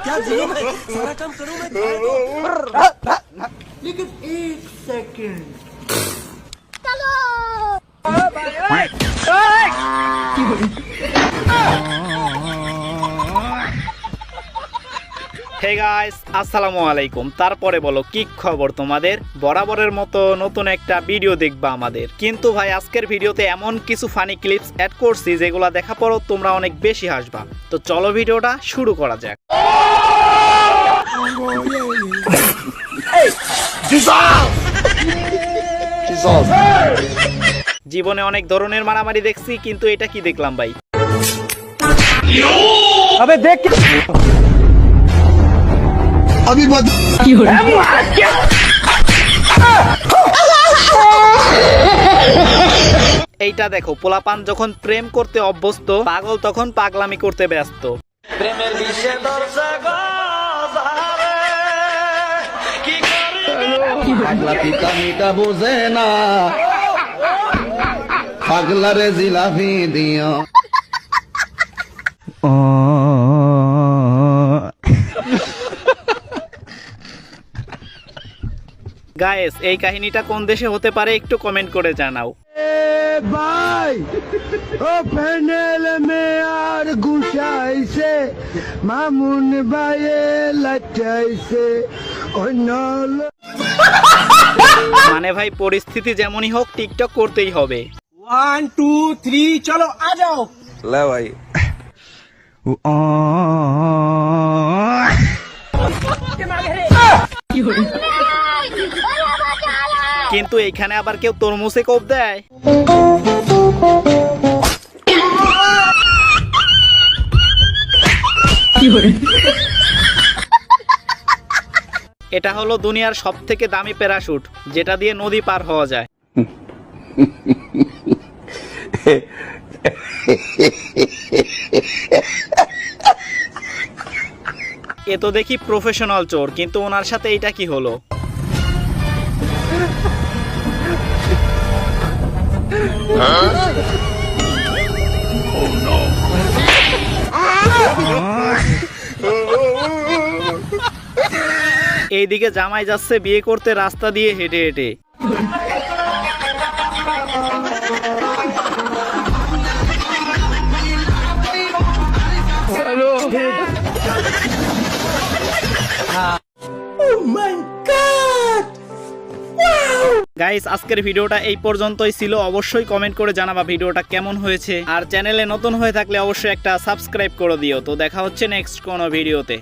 क्या जुलूम है, सारा काम करूं मैं। लेकिन एक सेकंड হে গাইস, আসসালামু আলাইকুম। তারপরে বলো কি খবর তোমাদের? বরাবরের মতো নতুন একটা ভিডিও দেখবা আমাদের। কিন্তু ভাই আজকের ভিডিওতে এমন কিছু ফানি ক্লিপস অ্যাড করছি যেগুলো দেখা পরও তোমরা অনেক বেশি হাসবা। তো চলো ভিডিওটা শুরু করা যাক। জীবনে অনেক ধরনের মারামারি দেখছি, কিন্তু এটা কি দেখলাম ভাই? अबे देख अभी मत এইটা দেখো, পোলাপান যখন প্রেম করতে অভ্যস্ত, পাগল তখন পাগলামি করতে ব্যস্ত। প্রেমের বিষে পাগলা পিতা মিটা বোঝে না পাগলারে জিলাপি দিও। গায়েস, এই কাহিনীটা কোন দেশে হতে পারে একটু কমেন্ট করে জানাও। ভাই ও প্যানেল মে আর গুছাইছে মামুন ভাইয়ে লাচাইছে অন্য মানে ভাই পরিস্থিতি যেমনই হোক টিকটক করতেই হবে। 1 2 3 चलो आ जाओ। ले भाई কিন্তু এইখানে আবার কেউ তরমুজে কোপ দেয়। এটা হলো দুনিয়ার সব থেকে দামি প্যারাশুট, যেটা দিয়ে নদী পার হওয়া যায়। এ তো দেখি প্রফেশনাল চোর, কিন্তু ওনার সাথে এইটা কি হলো? এইদিকে জামাই যাচ্ছে বিয়ে করতে রাস্তা দিয়ে হেঁটে হেঁটে। গাইস, আজকের ভিডিওটা এই পর্যন্তই ছিল। অবশ্যই কমেন্ট করে জানাবা ভিডিওটা কেমন হয়েছে, আর চ্যানেলে নতুন হয়ে থাকলে অবশ্যই একটা সাবস্ক্রাইব করে দিও। তো দেখা হচ্ছে নেক্সট কোনো ভিডিওতে।